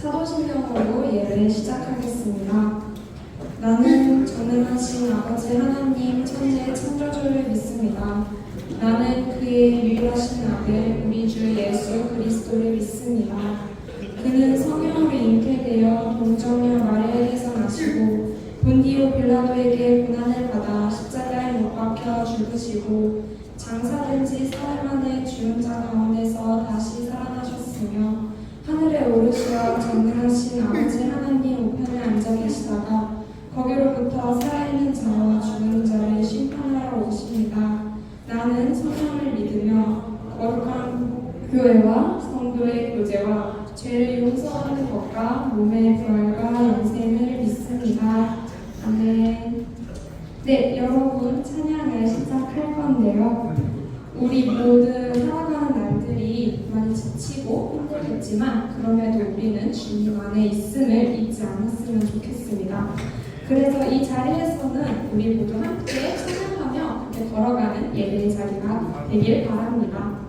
사도신경으로 예배를 시작하겠습니다. 나는 전능하신 아버지 하나님 천지의 창조주를 믿습니다. 나는 그의 유일하신 아들 우리 주 예수 그리스도를 믿습니다. 그는 성령으로 잉태되어 동정녀 마리아에게서 나시고 본디오 빌라도에게 고난을 받아 십자가에 못 박혀 죽으시고 장사된 지 사흘 만에 죽은 자 가운데서 다시 살아나셨으며 하늘에 오르시어 전능하신 아버지 하나님 우편에 앉아 계시다가 거기로부터 살아있는 자와 죽은 자를 심판하러 오십니다. 나는 성령을 믿으며 거룩한 교회와 성도의 교제와 죄를 용서하는 것과 몸의 부활과 영생을 믿습니다. 아멘. 네, 여러분 찬양을 시작할 건데요. 우리 모두 살아가는 날들이 많이 지치고 힘들겠지만 그럼에도 우리는 주님 안에 있음을 잊지 않았으면 좋겠습니다. 그래서 이 자리에서는 우리 모두 함께 찬양하며 함께 걸어가는 예배의 자리가 되길 바랍니다.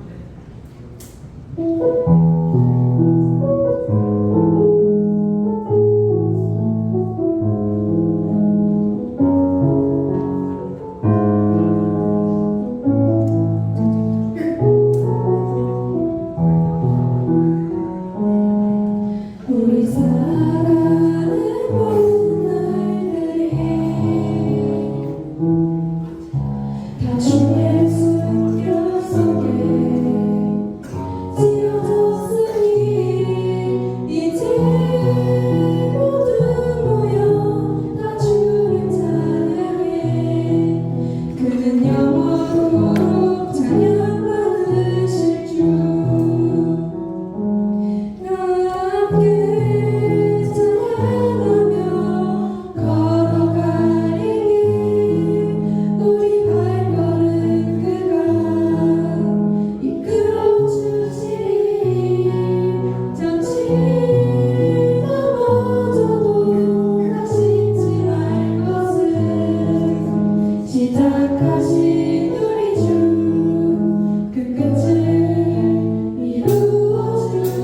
끝을 이루어주시니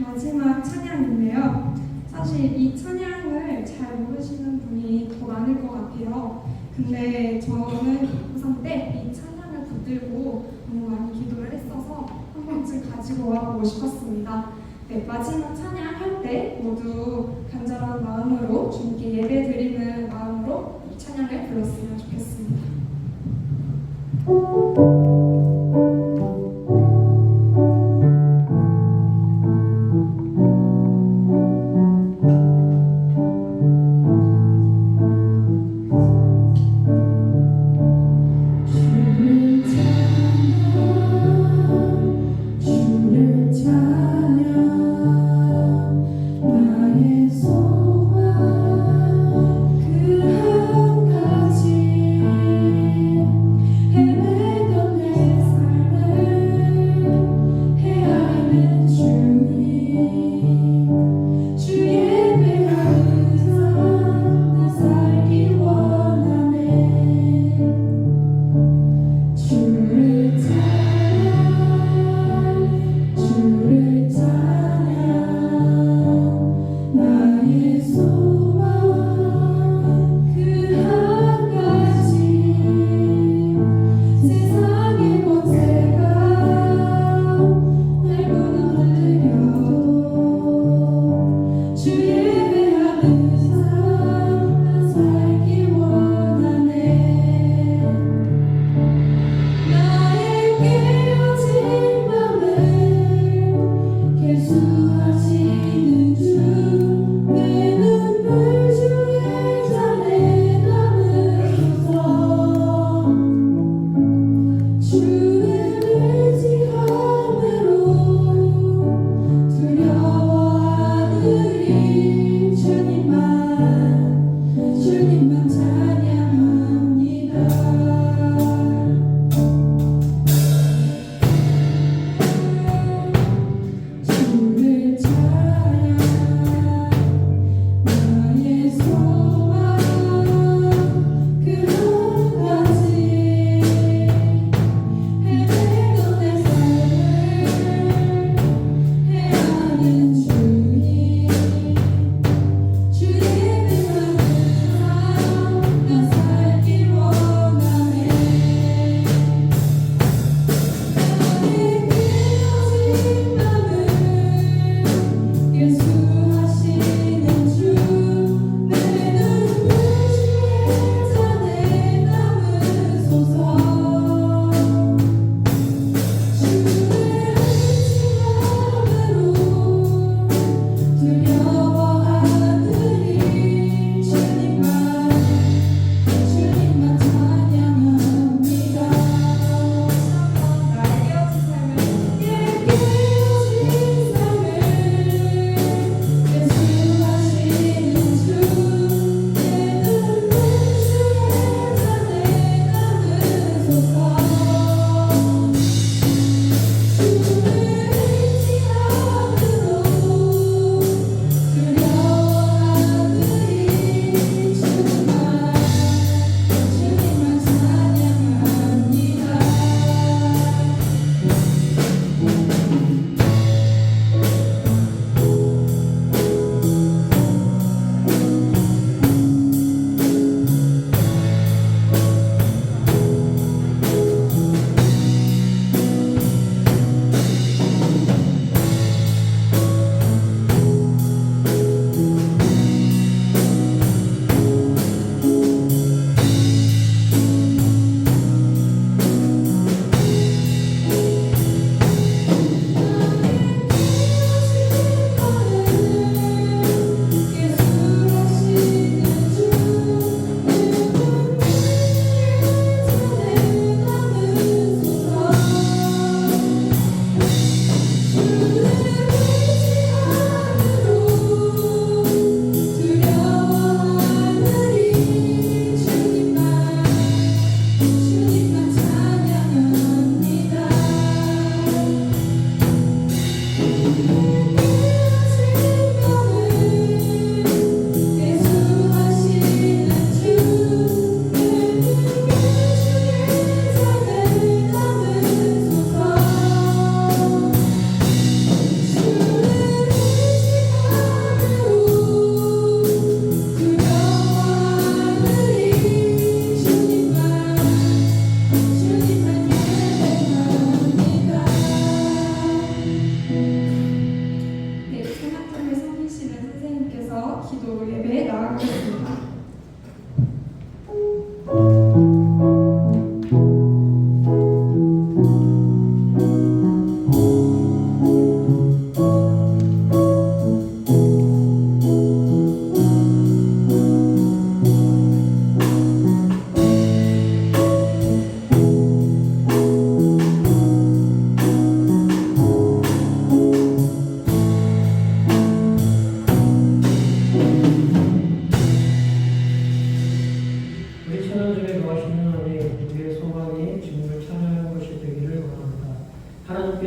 마지막 찬양인데요. 사실 이 찬양을 잘 모르시는 분이 더 많을 것 같아요. 근데 저는 고3 때 이 찬양을 붙들고 너무 많이 기도를 했어서 한 번쯤 가지고 와보고 싶었습니다. 네, 마지막 찬양할 때 모두 간절한 마음으로 주님께 예배 드리는 마음으로 이 찬양을 불렀으면 좋겠습니다. 헤매던 내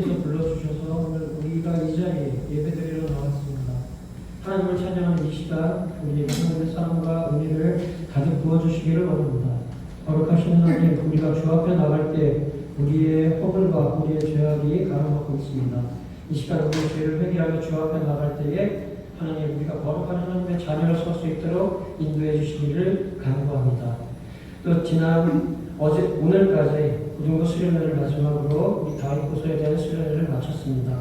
하나님께서 불러주셔서 오늘 우리가 이 자리에 예배드리러 나왔습니다. 하나님을 찬양하는 이 시간 우리의 하나님의 사랑과 은혜를 가득 부어주시기를 원합니다. 거룩하신 하나님, 우리가 주 앞에 나갈 때 우리의 허물과 우리의 죄악이 가로막고 있습니다. 이 시간 우리의 죄를 회개하며 주 앞에 나갈 때에 하나님, 우리가 거룩한 하나님의 자녀로 설 수 있도록 인도해 주시기를 간구합니다. 또 오늘까지 고등부 수련회를 마지막으로 우리 다윗고서에 대한 수련회를 마쳤습니다.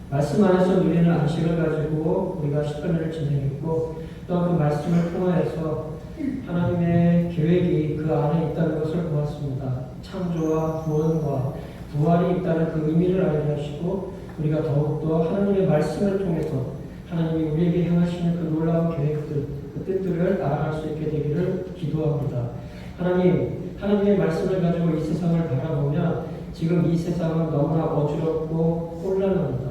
말씀 안에서 누리는 안식을 가지고 우리가 시편회를 진행했고, 또 그 말씀을 통하여서 하나님의 계획이 그 안에 있다는 것을 보았습니다. 창조와 구원과 부활이 있다는 그 의미를 알게 하시고, 우리가 더욱더 하나님의 말씀을 통해서 하나님이 우리에게 향하시는 그 놀라운 계획들, 그 뜻들을 알아갈 수 있게 되기를 기도합니다. 하나님의 말씀을 가지고 이 세상을 바라보면 지금 이 세상은 너무나 어지럽고 혼란합니다.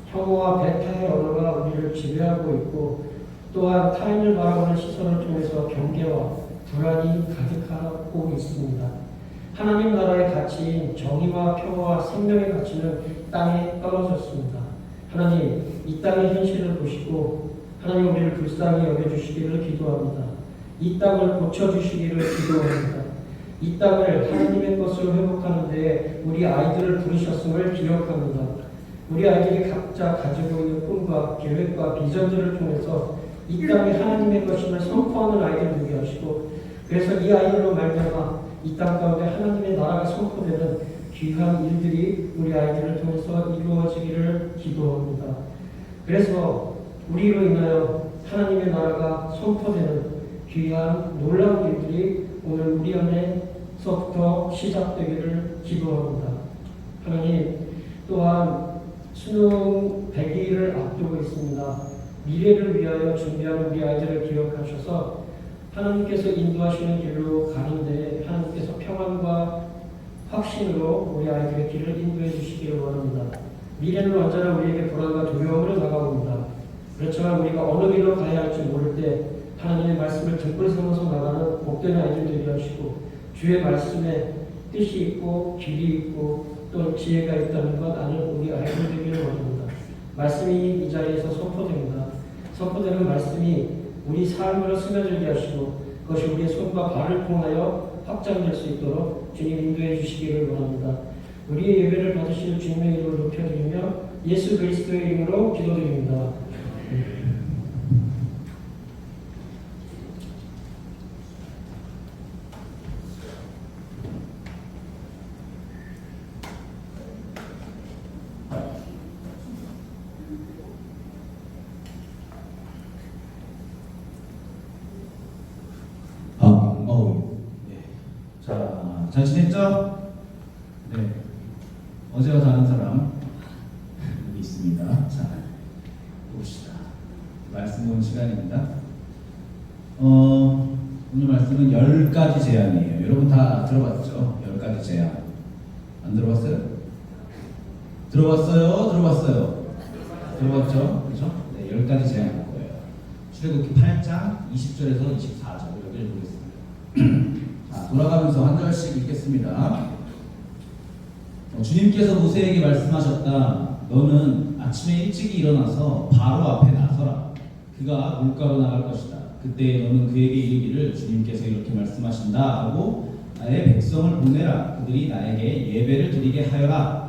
혐오와 배타의 언어가 우리를 지배하고 있고, 또한 타인을 바라보는 시선을 통해서 경계와 불안이 가득하고 있습니다. 하나님 나라의 가치인 정의와 평화와 생명의 가치는 땅에 떨어졌습니다. 하나님, 이 땅의 현실을 보시고 하나님 우리를 불쌍히 여겨주시기를 기도합니다. 이 땅을 고쳐주시기를 기도합니다. 이 땅을 하나님의 것으로 회복하는 데 우리 아이들을 부르셨음을 기억합니다. 우리 아이들이 각자 가지고 있는 꿈과 계획과 비전들을 통해서 이 땅이 하나님의 것임을 선포하는 아이들 되게 하시고, 그래서 이 아이들로 말미암아 이 땅 가운데 하나님의 나라가 선포되는 귀한 일들이 우리 아이들을 통해서 이루어지기를 기도합니다. 그래서 우리로 인하여 하나님의 나라가 선포되는 귀한 놀라운 일들이 오늘 우리 안에서부터 시작되기를 기도합니다. 하나님, 또한 수능 100일을 앞두고 있습니다. 미래를 위하여 준비하는 우리 아이들을 기억하셔서 하나님께서 인도하시는 길로 가는데 하나님께서 평안과 확신으로 우리 아이들의 길을 인도해 주시기를 원합니다. 미래는 언제나 우리에게 불안과 두려움으로 다가옵니다. 그렇지만 우리가 어느 길로 가야 할지 모를 때 하나님의 말씀을 등불 삼아서 나가는 복된 아이들 되게 하시고, 주의 말씀에 뜻이 있고 길이 있고 또 지혜가 있다는 것 아는 우리 아이들 되기를 원합니다. 말씀이 이 자리에서 선포됩니다. 선포되는 말씀이 우리 삶으로 스며들게 하시고 그것이 우리의 손과 발을 통하여 확장될 수 있도록 주님 인도해 주시기를 원합니다. 우리의 예배를 받으시는 주님의 이름을 높여드리며 예수 그리스도의 이름으로 기도드립니다. 잘 지냈죠? 네. 어제와 다른 사람 여기 있습니다. 자, 봅시다. 말씀 본 시간입니다. 오늘 말씀은 10가지 재앙이에요. 여러분 다 들어봤죠? 10가지 재앙. 안 들어봤어요? 들어봤어요? 들어봤죠? 그죠? 네, 10가지 재앙일 거예요. 출애굽기 8장 20절에서 24절 여기를 보겠습니다. 자, 돌아가면서 한 절씩 읽겠습니다. 주님께서 모세에게 말씀하셨다. 너는 아침에 일찍 일어나서 바로 앞에 나서라. 그가 물가로 나갈 것이다. 그때 너는 그에게 이르기를 주님께서 이렇게 말씀하신다 하고 나의 백성을 보내라. 그들이 나에게 예배를 드리게 하여라.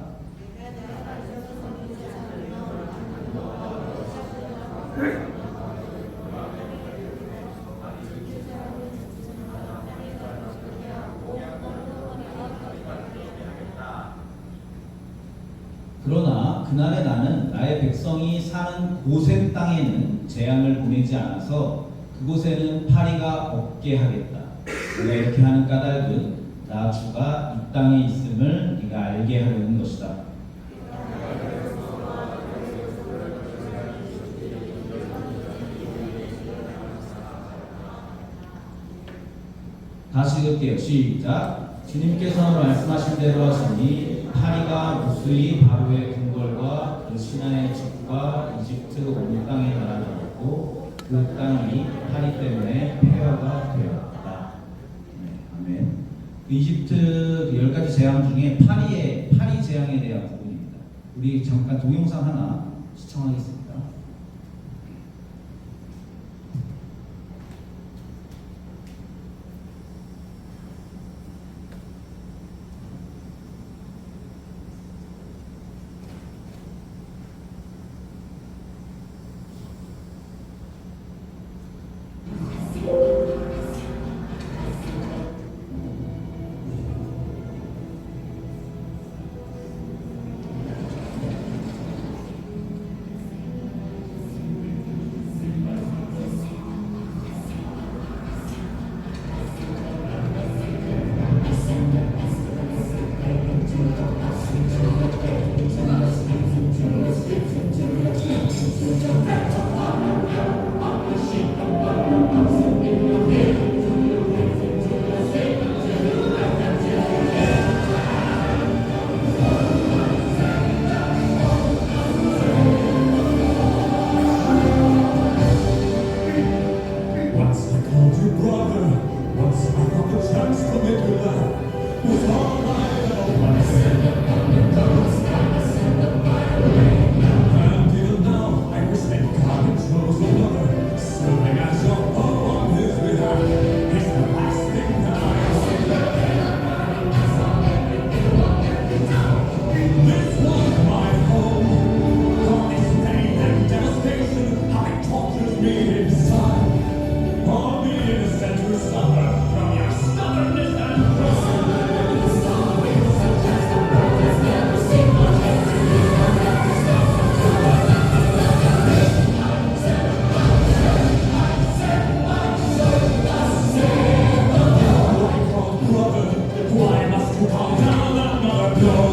그러나 그날에 나는 나의 백성이 사는 고센 땅에는 재앙을 보내지 않아서 그곳에는 파리가 없게 하겠다. 내가 이렇게 하는 까닭은 나 주가 이 땅에 있음을 네가 알게 하려는 것이다. 다시 읽을게요. 시작. 주님께서 말씀하신 대로 하시니 파리가 무수히 바로의 궁궐과 그 신하의 집과 이집트 온 땅에 날아들었고 그 땅이 파리 때문에 폐허가 되었다. 네, 아멘. 이집트 10가지 재앙 중에 파리 재앙에 대한 부분입니다. 우리 잠깐 동영상 하나 시청하겠습니다. Once I called you brother, once I got the chance to make you laugh, was all I ever wanted. And even now, I wish that God had chose another, serving as your foe on his behalf. It's the last thing that I want. This was my home. All this pain and devastation, how it tortures me inside. All the innocent who suffer from your stubbornness and pride. I call brother, why must you come down another blow?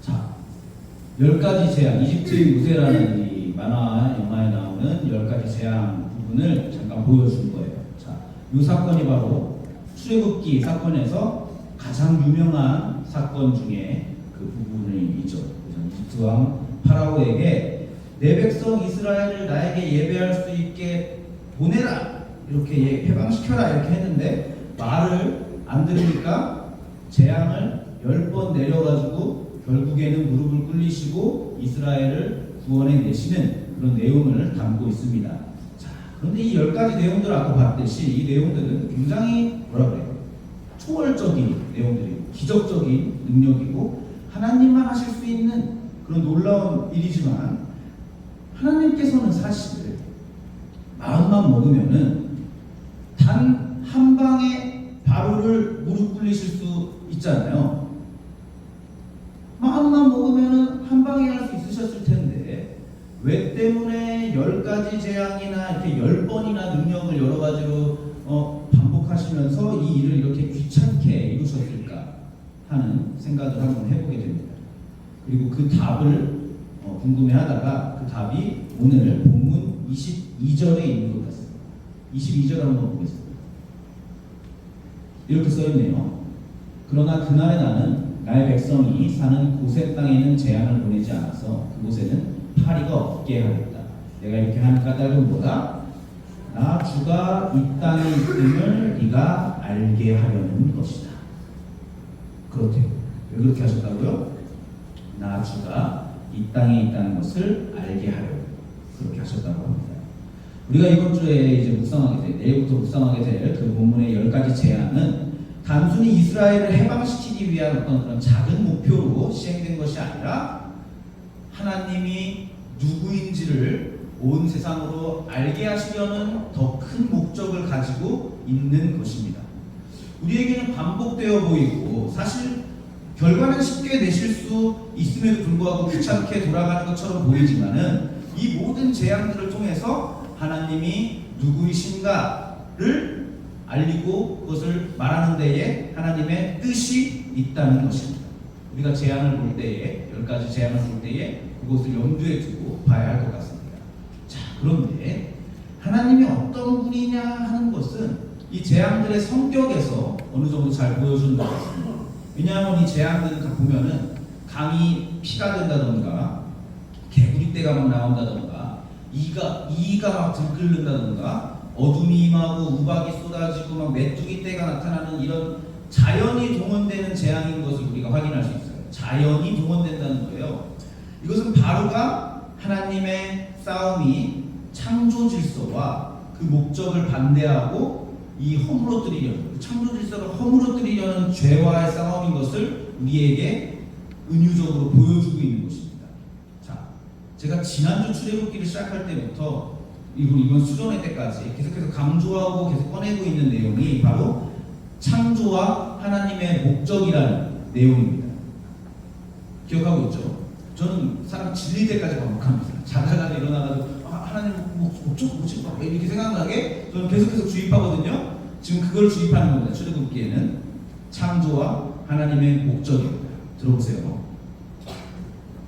자, 10가지 재앙, 이집트의 요새라는 이 만화 영화에 나오는 10가지 재앙 부분을 잠깐 보여준 거예요. 자, 이 사건이 바로 출애굽기 사건에서 가장 유명한 사건 중에 그 부분이죠. 그래서 이집트 왕 파라오에게 내 백성 이스라엘을 나에게 예배할 수 있게 보내라, 이렇게 해방시켜라 이렇게 했는데 말을 안 들으니까 재앙을 10번 내려가지고 결국에는 무릎을 꿇리시고 이스라엘을 구원해 내시는 그런 내용을 담고 있습니다. 자, 그런데 이 10가지 내용들 아까 봤듯이 이 내용들은 굉장히 뭐라 그래요? 초월적인 내용들이고 기적적인 능력이고 하나님만 하실 수 있는 그런 놀라운 일이지만 하나님께서는 사실 마음만 먹으면은 단 한 방에 바로를 무릎 꿇리실 수 있잖아요. 마음만 먹으면은 한 방에 할 수 있으셨을 텐데 왜 때문에 10가지 재앙이나 이렇게 10번이나 능력을 여러 가지로 반복하시면서 이 일을 이렇게 귀찮게 이루셨을까 하는 생각을 한번 해보게 됩니다. 그리고 그 답을 궁금해하다가 그 답이 오늘 본문 22절에 있는 것 같습니다. 22절 한번 보겠습니다. 이렇게 써있네요. 그러나 그날에 나는 나의 백성이 사는 고센 땅에는 재앙을 보내지 않아서 그곳에는 파리가 없게 하겠다. 내가 이렇게 하는 까닭은 뭐다? 나 주가 이 땅에 있음을 네가 알게 하려는 것이다. 그렇대요. 왜 그렇게 하셨다고요? 나 주가 이 땅에 있다는 것을 알게 하려고 그렇게 하셨다고 합니다. 우리가 이번 주에 이제 묵상하게 될, 내일부터 묵상하게 될 그 본문의 10가지 재앙은 단순히 이스라엘을 해방시키기 위한 어떤 그런 작은 목표로 시행된 것이 아니라 하나님이 누구인지를 온 세상으로 알게 하시려는 더 큰 목적을 가지고 있는 것입니다. 우리에게는 반복되어 보이고 사실 결과는 쉽게 내실 수 있음에도 불구하고 귀찮게 돌아가는 것처럼 보이지만은 이 모든 재앙들을 통해서 하나님이 누구이신가를 알리고 그것을 말하는 데에 하나님의 뜻이 있다는 것입니다. 우리가 재앙을 볼 때에 10가지 재앙을 볼 때에 그것을 염두에 두고 봐야 할 것 같습니다. 자, 그런데 하나님이 어떤 분이냐 하는 것은 이 재앙들의 성격에서 어느 정도 잘 보여주는 것 같습니다. 왜냐하면 이 재앙들을 보면은 강이 피가 된다던가 개구리떼가 막 나온다던가 이가 막 들끓는다던가 어둠이 임하고 우박이 쏟아지고 막 메뚜기 떼가 나타나는 이런 자연이 동원되는 재앙인 것을 우리가 확인할 수 있어요. 자연이 동원된다는 거예요. 이것은 바로가 하나님의 싸움이 창조 질서와 그 목적을 반대하고 이 허물어뜨리려는 창조 질서를 허물어뜨리려는 죄와의 싸움인 것을 우리에게 은유적으로 보여주고 있는 것입니다. 자, 제가 지난주 출애굽기를 시작할 때부터 이번 수련회 때까지 계속해서 강조하고 계속 꺼내고 있는 내용이 바로 창조와 하나님의 목적이라는 내용입니다. 기억하고 있죠? 저는 사람 질릴 때까지 반복합니다. 자다가 일어나가지고 하나님 목적 뭐지? 이렇게 생각나게 저는 계속해서 주입하거든요. 지금 그걸 주입하는 겁니다. 출애굽기에는 창조와 하나님의 목적입니다. 들어보세요.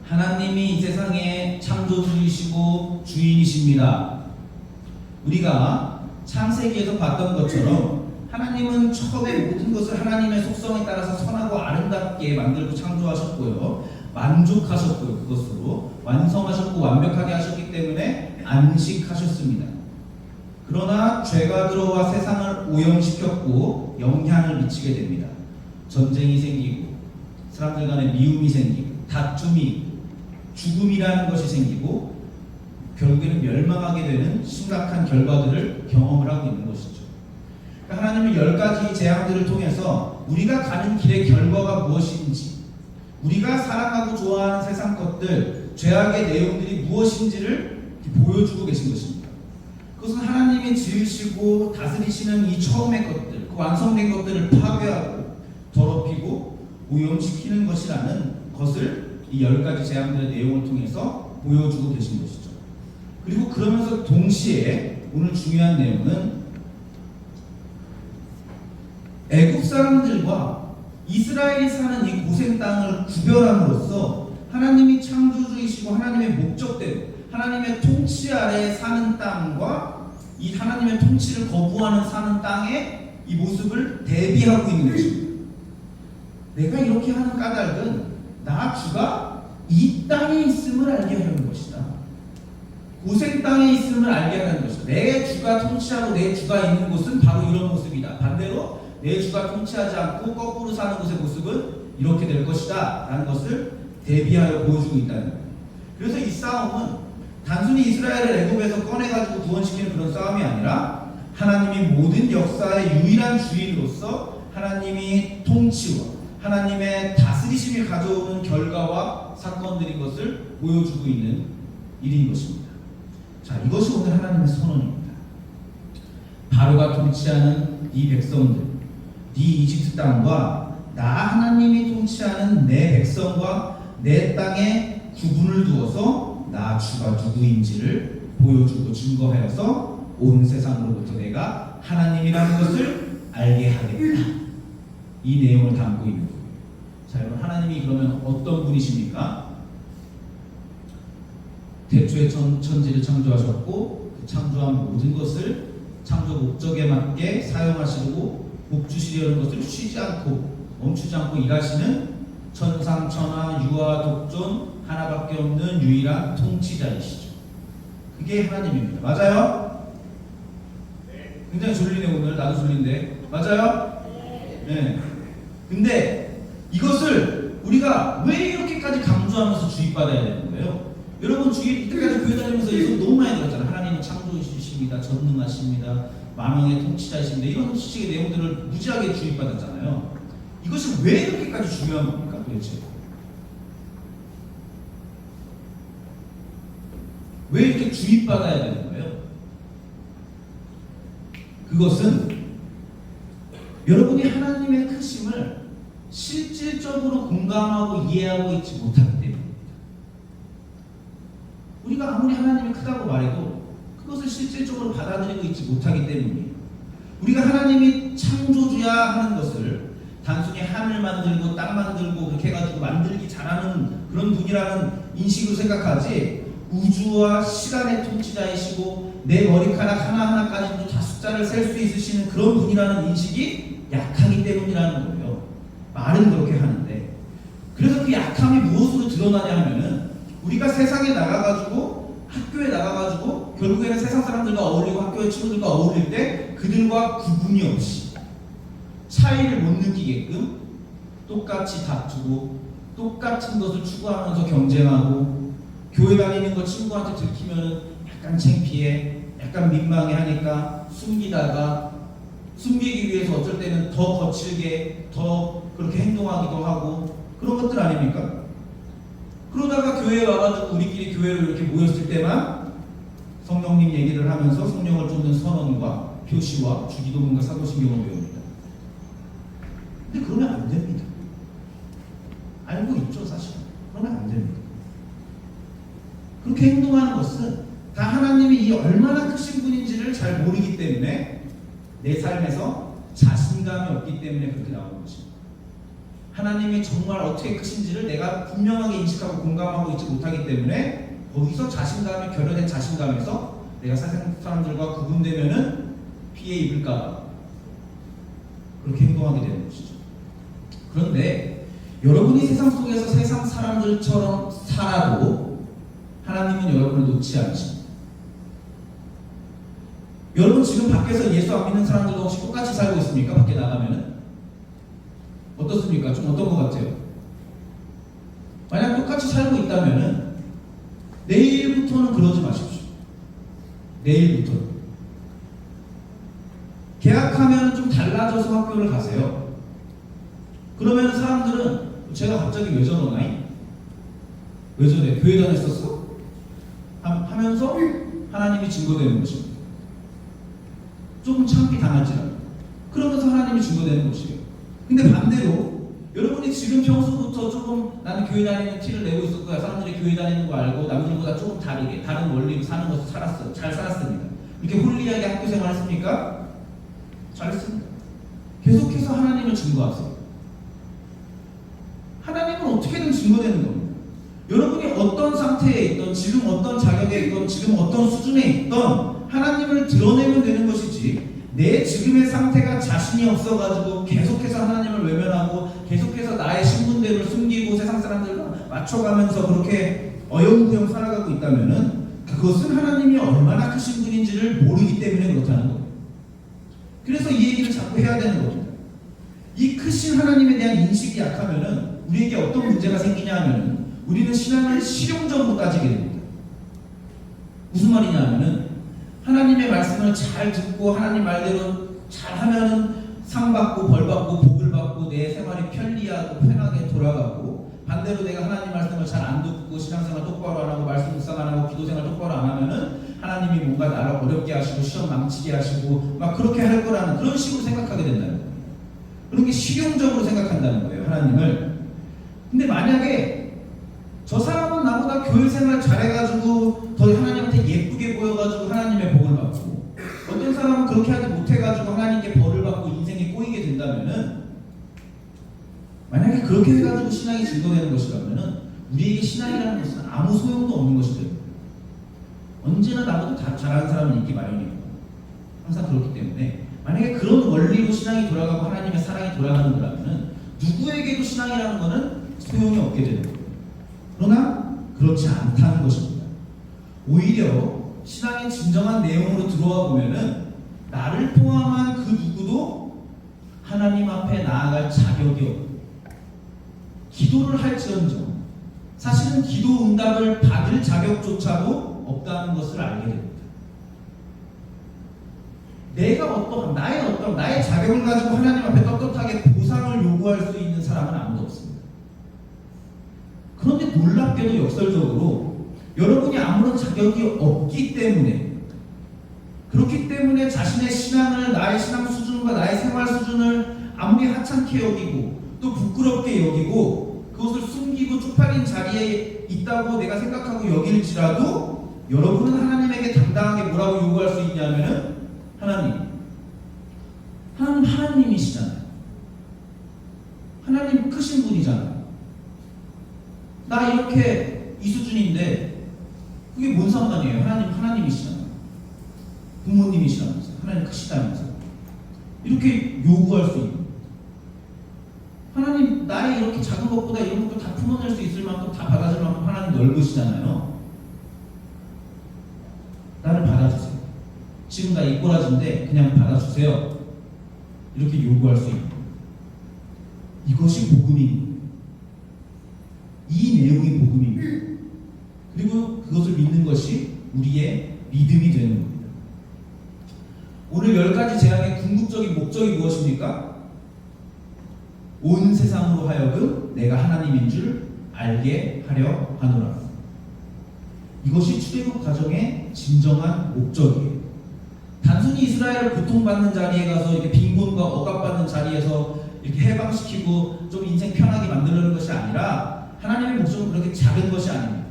하나님이 이 세상의 창조주이시고 주인이십니다. 우리가 창세기에서 봤던 것처럼 하나님은 처음에 모든 것을 하나님의 속성에 따라서 선하고 아름답게 만들고 창조하셨고요. 만족하셨고요. 그것으로 완성하셨고 완벽하게 하셨기 때문에 안식하셨습니다. 그러나 죄가 들어와 세상을 오염시켰고 영향을 미치게 됩니다. 전쟁이 생기고 사람들 간에 미움이 생기고 다툼이 있고 죽음이라는 것이 생기고 결국에는 멸망하게 되는 심각한 결과들을 경험을 하고 있는 것이죠. 그러니까 하나님은 10가지 재앙들을 통해서 우리가 가는 길의 결과가 무엇인지, 우리가 사랑하고 좋아하는 세상 것들, 죄악의 내용들이 무엇인지를 보여주고 계신 것입니다. 그것은 하나님이 지으시고 다스리시는 이 처음의 것들, 그 완성된 것들을 파괴하고 더럽히고 오염시키는 것이라는 것을 이 10가지 재앙들의 내용을 통해서 보여주고 계신 것이죠. 그리고 그러면서 동시에 오늘 중요한 내용은 애굽 사람들과 이스라엘이 사는 이 고생 땅을 구별함으로써 하나님이 창조주이시고 하나님의 목적대로 하나님의 통치 아래에 사는 땅과 이 하나님의 통치를 거부하는 사는 땅의 이 모습을 대비하고 있는 것입니다. 내가 이렇게 하는 까닭은 나 주가 이 땅에 있음을 알게 하려는 것이다. 고생 땅에 있음을 알게 하는 것이다. 내 주가 통치하고 내 주가 있는 곳은 바로 이런 모습이다. 반대로 내 주가 통치하지 않고 거꾸로 사는 곳의 모습은 이렇게 될 것이다 라는 것을 대비하여 보여주고 있다는 거예요. 그래서 이 싸움은 단순히 이스라엘을 애굽에서 꺼내가지고 구원시키는 그런 싸움이 아니라 하나님이 모든 역사의 유일한 주인으로서 하나님이 통치와 하나님의 다스리심이 가져오는 결과와 사건들인 것을 보여주고 있는 일인 것입니다. 자, 이것이 오늘 하나님의 선언입니다. 바로가 통치하는 이 백성들, 네 이집트 땅과 나 하나님이 통치하는 내 백성과 내 땅에 구분을 두어서 나 주가 누구인지를 보여주고 증거하여서 온 세상으로부터 내가 하나님이라는 것을 알게 하겠다. 이 내용을 담고 있는 거예요. 자, 여러분, 하나님이 그러면 어떤 분이십니까? 태초에 천지를 창조하셨고 그 창조한 모든 것을 창조 목적에 맞게 사용하시고 복 주시려는 것을 쉬지 않고 멈추지 않고 일하시는 천상천하 유아 독존 하나밖에 없는 유일한 통치자이시죠. 그게 하나님입니다. 맞아요? 네. 굉장히 졸리네 오늘. 나도 졸린데. 맞아요? 네. 근데 이것을 우리가 왜 이렇게까지 강조하면서 주입받아야 되는 거예요? 여러분 이때까지 교회 다니면서 이거 너무 많이 들었잖아요. 하나님은 창조주이십니다. 전능하십니다. 만왕의 통치자이십니다. 이런 식의 내용들을 무지하게 주입받았잖아요. 이것이 왜 이렇게까지 중요한 겁니까 도대체? 왜 이렇게 주입받아야 되는 거예요? 그것은 여러분이 하나님의 크심을 실질적으로 공감하고 이해하고 있지 못하기 때문입니다. 우리가 아무리 하나님이 크다고 말해도 그것을 실질적으로 받아들이고 있지 못하기 때문이에요. 우리가 하나님이 창조주야 하는 것을 단순히 하늘 만들고 땅 만들고 그렇게 해가지고 만들기 잘하는 그런 분이라는 인식으로 생각하지, 우주와 시간의 통치자이시고 내 머리카락 하나하나까지도 다 숫자를 셀 수 있으시는 그런 분이라는 인식이 약하기 때문이라는 거예요. 말은 그렇게 하는데. 그래서 그 약함이 무엇으로 드러나냐 하면은 우리가 세상에 나가가지고 학교에 나가가지고 결국에는 세상 사람들과 어울리고 학교의 친구들과 어울릴 때 그들과 구분이 없이 차이를 못 느끼게끔 똑같이 다투고 똑같은 것을 추구하면서 경쟁하고, 교회 다니는 거 친구한테 들키면 약간 창피해, 약간 민망해 하니까 숨기기 위해서 어쩔 때는 더 거칠게 더 그렇게 행동하기도 하고 그런 것들 아닙니까? 그러다가 교회에 와가지고 우리끼리 교회로 이렇게 모였을 때만 성령님 얘기를 하면서 성령을 쫓는 선언과 표시와 주기도문과 사도신경을 배웁니다. 근데 그러면 안 됩니다. 알고 있죠, 사실. 그러면 안 됩니다. 그렇게 행동하는 것은 다 하나님이 이 얼마나 크신 분인지를 잘 모르기 때문에 내 삶에서 자신감이 없기 때문에 그렇게 나오는 것입니다. 하나님이 정말 어떻게 크신지를 내가 분명하게 인식하고 공감하고 있지 못하기 때문에 거기서 자신감이 결여된 자신감에서 내가 세상 사람들과 구분되면은 피해 입을까 그렇게 행동하게 되는 것이죠. 그런데 여러분이 세상 속에서 세상 사람들처럼 살아도 하나님은 여러분을 놓지 않으십니다. 여러분 지금 밖에서 예수 안 믿는 사람들과 혹시 똑같이 살고 있습니까? 밖에 나가면은 어떻습니까? 좀 어떤 것 같아요? 만약 똑같이 살고 있다면은 내일부터는 그러지 마십시오. 내일부터 계약하면 좀 달라져서 학교를 가세요. 그러면 사람들은 제가 갑자기 왜 저러나이? 왜 저래? 교회 다녔었어? 하면서 하나님이 증거되는 것입니다. 조금 참기 당할지라도 그러면서 하나님이 증거되는 것이에요. 근데 반대로 여러분이 지금 평소부터 조금 나는 교회 다니는 티를 내고 있을 거야. 사람들이 교회 다니는 거 알고 남들보다 조금 다르게 다른 원리로 사는 것을 살았어요. 잘 살았습니다. 이렇게 홀리하게 학교 생활했습니까? 잘했습니다. 계속해서 하나님을 증거하세요. 하나님은 어떻게든 증거되는 겁니다. 여러분이 어떤 상태에 있던, 지금 어떤 자격에 있던, 지금 어떤 수준에 있던 하나님을 드러내면 되는 것이지, 내 지금의 상태가 자신이 없어가지고 계속해서 하나님을 외면하고 계속해서 나의 신분대를 숨기고 세상 사람들과 맞춰가면서 그렇게 어영부영 살아가고 있다면은 그것은 하나님이 얼마나 크신 분인지를 모르기 때문에 그렇다는 겁니다. 그래서 이 얘기를 자꾸 해야 되는 겁니다. 이 크신 하나님에 대한 인식이 약하면은 우리에게 어떤 문제가 생기냐 하면은 우리는 신앙을 실용적으로 따지게 됩니다. 무슨 말이냐 하면은 하나님의 말씀을 잘 듣고 하나님 말대로 잘 하면은 상 받고 벌 받고 복을 받고 내 생활이 편리하고 편하게 돌아가고, 반대로 내가 하나님 말씀을 잘 안 듣고 신앙생활 똑바로 안 하고 말씀 묵상 안 하고 기도생활 똑바로 안 하면은 하나님이 뭔가 나를 어렵게 하시고 시험 망치게 하시고 막 그렇게 할 거라는 그런 식으로 생각하게 된다는 거예요. 그런 게 실용적으로 생각한다는 거예요, 하나님을. 근데 만약에 저 사람은 나보다 교회 생활 잘해가지고 더 하나님한테 예쁘게 보여가지고 하나님의 복을 받고, 어떤 사람은 그렇게 하지 못해가지고 하나님께 벌을 받고 인생이 꼬이게 된다면은, 만약에 그렇게 해가지고 신앙이 증거되는 것이라면은 우리에게 신앙이라는 것은 아무 소용도 없는 것이 됩니다. 언제나 나보다 다 잘하는 사람은 있기 마련이고 항상 그렇기 때문에, 만약에 그런 원리로 신앙이 돌아가고 하나님의 사랑이 돌아가는 거라면은 누구에게도 신앙이라는 것은 소용이 없게 되는 거예요. 그러나 그렇지 않다는 것입니다. 오히려 신앙의 진정한 내용으로 들어와 보면은 나를 포함한 그 누구도 하나님 앞에 나아갈 자격이 없고, 기도를 할지언정 사실은 기도 응답을 받을 자격조차도 없다는 것을 알게 됩니다. 나의 자격을 가지고 하나님 앞에 떳떳하게 보상을 요구할 수 있는 사람은 아무도 없습니다. 그런데 놀랍게도 역설적으로 여러분이 아무런 자격이 없기 때문에, 그렇기 때문에 자신의 신앙을, 나의 신앙 수준과 나의 생활 수준을 아무리 하찮게 여기고 또 부끄럽게 여기고 그것을 숨기고 쪽팔린 자리에 있다고 내가 생각하고 여길지라도 여러분은 하나님에게 당당하게 뭐라고 요구할 수 있냐면은 하나님이시잖아요. 하나님 크신 분이잖아요. 나 이렇게 이 수준인데 그게 뭔 상관이에요? 하나님이시잖아요. 부모님이시라면서요. 하나님 크시다면서요. 이렇게 요구할 수 있는, 하나님 나의 이렇게 작은 것보다 이런 것도 다 품어낼 수 있을 만큼, 다 받아줄 만큼 하나님 넓으시잖아요. 나를 받아주세요. 지금 나 이 꼬라지인데 그냥 받아주세요. 이렇게 요구할 수 있는, 이것이 복음입니다. 이 내용이 복음입니다. 그리고 그것을 믿는 것이 우리의 믿음이 되는 겁니다. 오늘 10가지 재앙의 궁극적인 목적이 무엇입니까? 온 세상으로 하여금 내가 하나님인 줄 알게 하려 하노라. 이것이 출애굽 과정의 진정한 목적이에요. 단순히 이스라엘을 고통받는 자리에 가서 이렇게 빈곤과 억압받는 자리에서 이렇게 해방시키고 좀 인생 편하게 만들려는 것이 아니라, 하나님의 목적은 그렇게 작은 것이 아닙니다.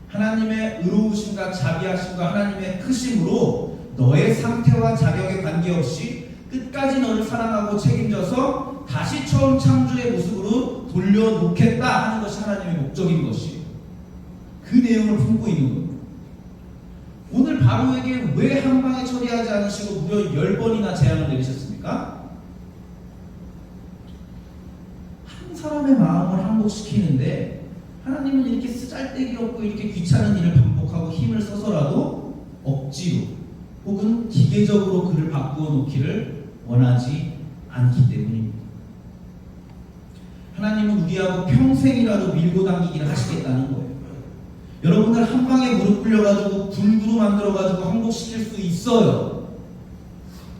하나님의 의로우심과 자비하심과 하나님의 크심으로 너의 상태와 자격에 관계없이 끝까지 너를 사랑하고 책임져서 다시 처음 창조의 모습으로 돌려놓겠다 하는 것이 하나님의 목적인 것이에요. 그 내용을 품고 있는 겁니다. 오늘 바로에게 왜 한 방에 처리하지 않으시고 무려 10번이나 재앙을 내리셨습니까? 한 사람의 마음을 항복시키는데 하나님은 이렇게 쓰잘데기 없고 이렇게 귀찮은 일을 반복하고 힘을 써서라도 억지로 혹은 기계적으로 그를 바꾸어 놓기를 원하지 않기 때문입니다. 하나님은 우리하고 평생이라도 밀고 당기기를 하시겠다는 거예요. 여러분들 한 방에 무릎 꿇려가지고 불구로 만들어가지고 항복시킬 수 있어요.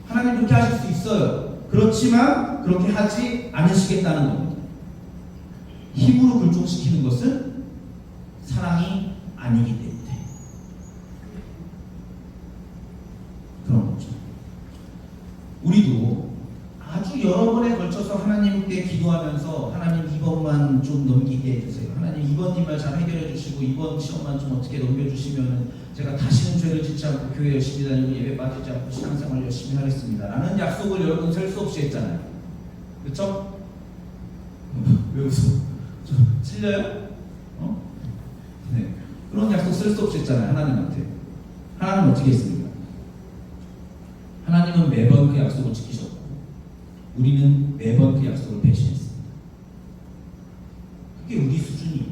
하나님 그렇게 하실 수 있어요. 그렇지만 그렇게 하지 않으시겠다는 겁니다. 힘으로 굴종시키는 것은 사랑이 아니기 때문에 그런 거죠. 우리도 아주 여러 번에 걸쳐서 하나님께 기도하면서, 하나님 이번만 좀 넘기게 해주세요. 하나님 이번 일만 잘 해결해 주시고 이번 시험만 좀 어떻게 넘겨주시면 제가 다시는 죄를 짓지 않고 교회 열심히 다니고 예배 빠지지 않고 신앙생활 열심히 하겠습니다 라는 약속을 여러분 셀 수 없이 했잖아요. 그렇죠? 왜 웃어? 좀 찔려요? 네. 그런 약속 쓸 수 없이 했잖아요. 하나님한테. 하나님은 어떻게 했습니까? 하나님은 매번 그 약속을 지키셨고 우리는 매번 그 약속을 배신했습니다. 그게 우리 수준이에요.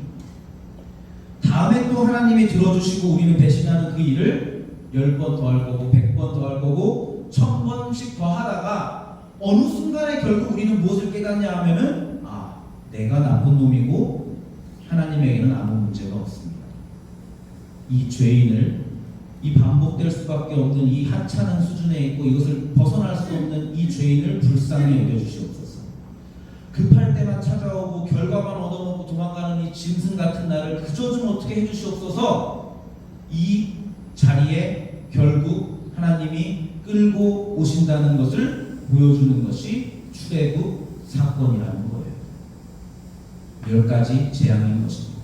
다음에 또 하나님이 들어주시고 우리는 배신하는 그 일을 10번 더 할 거고 100번 더 할 거고 1000번씩 더 하다가 어느 순간에 결국 우리는 무엇을 깨닫냐 하면은, 내가 나쁜 놈이고 하나님에게는 아무 문제가 없습니다. 이 죄인을, 이 반복될 수밖에 없는 이 하찮은 수준에 있고 이것을 벗어날 수 없는 이 죄인을 불쌍히 여겨주시옵소서. 급할 때만 찾아오고 결과만 얻어먹고 도망가는 이 짐승 같은 나를 그저 좀 어떻게 해주시옵소서. 이 자리에 결국 하나님이 끌고 오신다는 것을 보여주는 것이 출애굽 사건이라는 거예요. 10가지 재앙인 것입니다.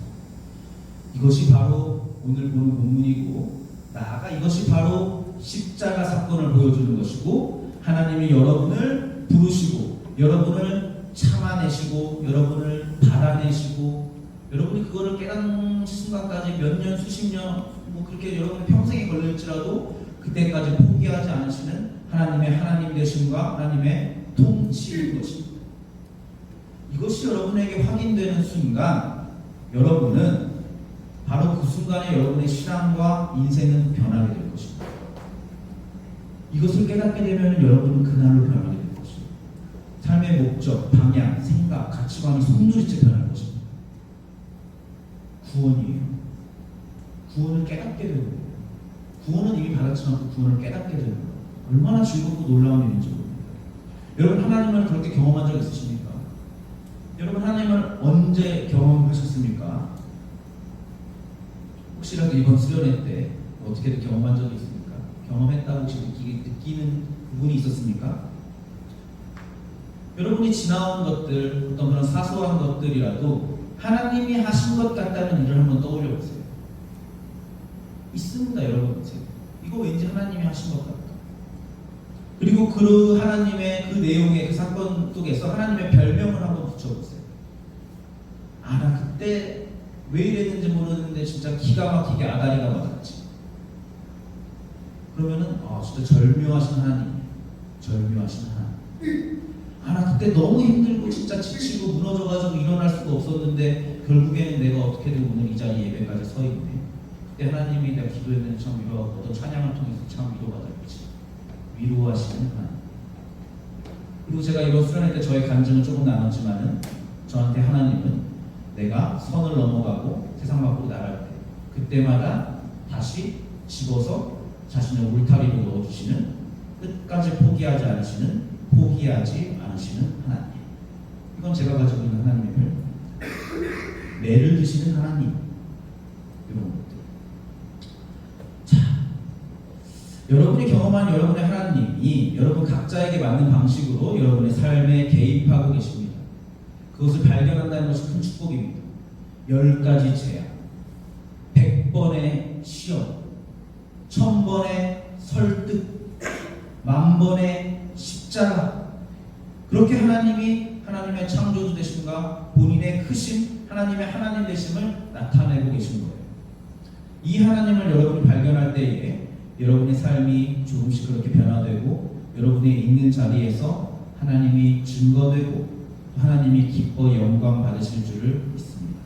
이것이 바로 오늘 보는 본문이고, 나아가 이것이 바로 십자가 사건을 보여주는 것이고, 하나님이 여러분을 부르시고 여러분을 참아내시고 여러분을 받아내시고, 여러분이 그거를 깨닫는 순간까지 몇 년, 수십 년, 그렇게 여러분의 평생이 걸릴지라도 그때까지 포기하지 않으시는 하나님의 하나님 되심과 하나님의 통치인 것입니다. 이것이 여러분에게 확인되는 순간, 여러분은 바로 그 순간에 여러분의 신앙과 인생은 변하게 될 것입니다. 이것을 깨닫게 되면 여러분은 그날로 변하게 될 것입니다. 삶의 목적, 방향, 생각, 가치관이 손누리째 변할 것입니다. 구원이에요. 구원을 깨닫게 되는 거예요. 구원은 이미 받았지만 그 구원을 깨닫게 되는 거예요. 얼마나 즐겁고 놀라운 일인지 모릅니다. 여러분 하나님을 그렇게 경험한 적 있으십니까? 여러분 하나님을 언제 경험하셨습니까? 혹시라도 이번 수련회 때 어떻게든 경험한 적이 있습니까? 경험했다고 혹시 느끼는 부분이 있었습니까? 여러분이 지나온 것들, 어떤 그런 사소한 것들이라도 하나님이 하신 것 같다는 일을 한번 떠올려 보세요. 있습니다, 여러분. 이거 왠지 하나님이 하신 것 같다. 그리고 그 하나님의 그 내용의 그 사건 속에서 하나님의 별명을 한번 붙여보세요. 아, 나 그때 왜 이랬는지 모르는데 진짜 기가 막히게 아다리가 맞았지. 그러면은 진짜 절묘하신 하나님, 절묘하신 하나님. 아, 나 그때 너무 힘들고 진짜 지치고 무너져가지고 일어날 수가 없었는데 결국에는 내가 어떻게든 오늘 이 자리 예배까지 서 있네. 그때 하나님이 내가 기도했는데 참 위로하고 어떤 찬양을 통해서 참 위로받았지. 위로하시는 하나님. 그리고 제가 이번 수련회 때 저의 간증은 조금 나눴지만은 저한테 하나님은 내가 선을 넘어가고 세상 밖으로 나갈 때 그때마다 다시 집어서 자신의 울타리로 넣어주시는, 끝까지 포기하지 않으시는, 포기하지 않으시는 하나님. 이건 제가 가지고 있는 하나님의 별. 매를 드시는 하나님. 이런 것들. 자, 여러분이 경험한 여러분의 하나님이 여러분 각자에게 맞는 방식으로 여러분의 삶에 개입하고 계십니다. 그것을 발견한다는 것이 큰 축복입니다. 10가지 재앙, 100번의 시험, 1000번의 설득, 10,000번의 십자가. 그렇게 하나님이 하나님의 창조주 되심과 본인의 크심, 하나님의 하나님 되심을 나타내고 계신 거예요. 이 하나님을 여러분이 발견할 때에 여러분의 삶이 조금씩 그렇게 변화되고 여러분이 있는 자리에서 하나님이 증거되고 하나님이 기뻐 영광 받으실 줄을 믿습니다.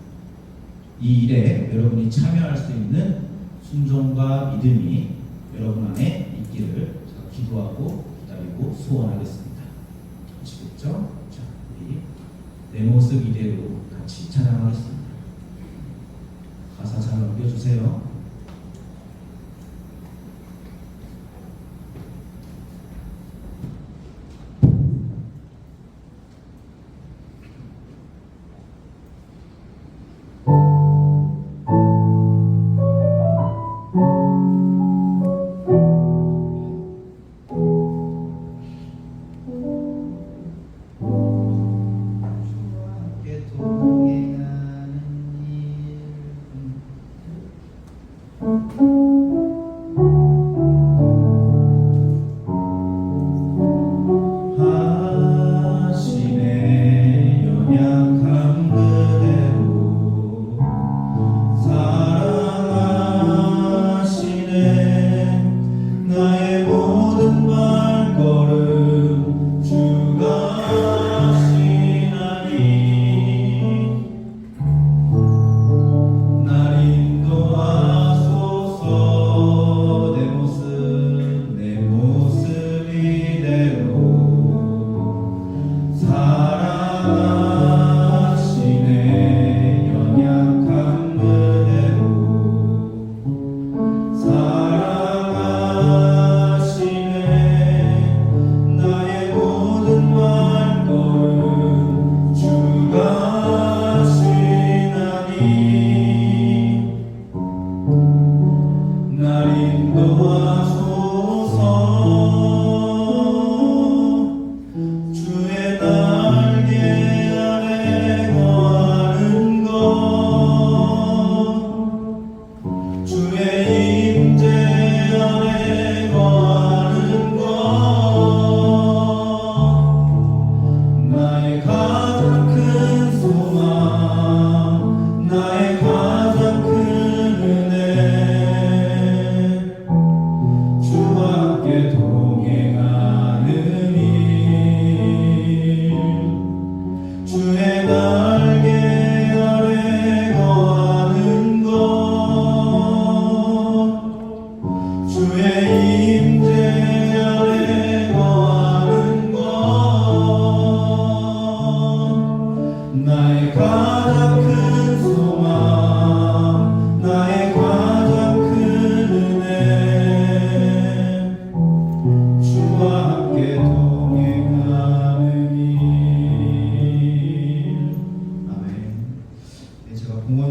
이 일에 여러분이 참여할 수 있는 순종과 믿음이 여러분 안에 있기를 제가 기도하고 기다리고 소원하겠습니다. 아시겠죠? 자, 우리 내 모습 이대로 같이 찬양하겠습니다. 가사 잘 넘겨주세요.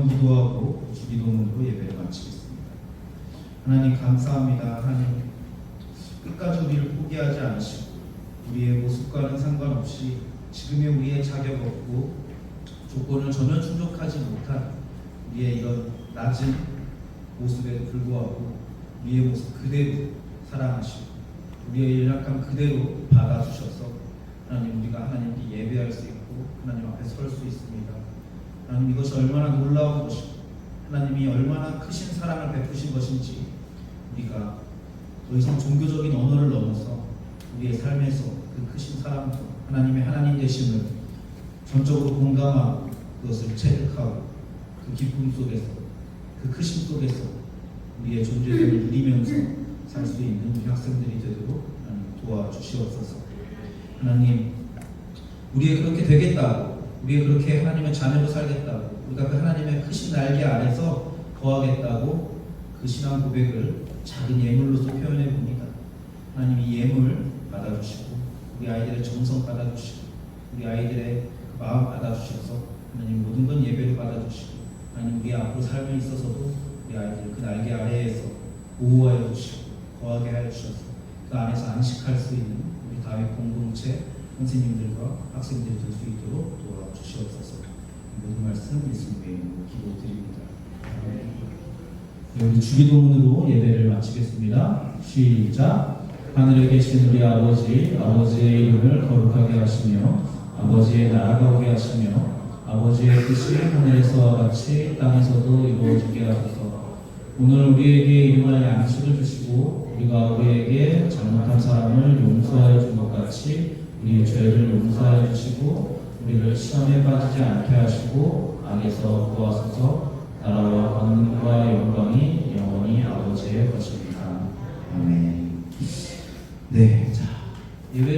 한번 기도하고 주기도문으로 예배를 마치겠습니다. 하나님 감사합니다. 하나님 끝까지 우리를 포기하지 않으시고 우리의 모습과는 상관없이 지금의 우리의 자격 없고 조건을 전혀 충족하지 못한 우리의 이런 낮은 모습에도 불구하고 우리의 모습 그대로 사랑하시고 우리의 연약함 그대로 받아주셔서 하나님 우리가 하나님께 예배할 수 있고 하나님 앞에 설 수 있습니다. 하나님 이것이 얼마나 놀라운 것이고 하나님이 얼마나 크신 사랑을 베푸신 것인지 우리가 더 이상 종교적인 언어를 넘어서 우리의 삶에서 그 크신 사랑과 하나님의 하나님 되심을 전적으로 공감하고 그것을 체득하고 그 기쁨 속에서 그 크심 속에서 우리의 존재감을 누리면서 살 수 있는 우리 학생들이 되도록 하나님 도와주시옵소서. 하나님 우리의 그렇게 되겠다고 우리의 그렇게 하나님의 자녀로 살겠다고 우리가 그 하나님의 크신 날개 아래서 거하겠다고 그 신앙 고백을 작은 예물로서 표현해 봅니다. 하나님 이 예물 받아주시고 우리 아이들의 정성 받아주시고 우리 아이들의 마음 받아주셔서 하나님 모든 건 예배로 받아주시고 하나님 우리 앞으로 삶에 있어서도 우리 아이들을 그 날개 아래에서 보호하여 주시고 거하게 하여 주셔서 그 안에서 안식할 수 있는 우리 다윗 공동체 선생님들과 학생들이 될 수 있도록 도와주시옵소서. 모든 말씀 예수님의 이름으로 기도드립니다. 우리 주기도문으로 예배를 마치겠습니다. 시작. 하늘에 계신 우리 아버지, 아버지의 이름을 거룩하게 하시며 아버지의 나라가 오게 하시며 아버지의 뜻이 하늘에서와 같이 땅에서도 이루어지게 하소서. 오늘 우리에게 일용할 양식을 주시고 우리가 우리에게 잘못한 사람을 용서하여 준 것 같이 우리의 죄를 용서하여 주시고 우리를 시험에 빠지지 않게 하시고 악에서 구하소서. 나라와 권능과 영광이 영원히 아버지의 것입니다. 아멘. 네, 자 예배.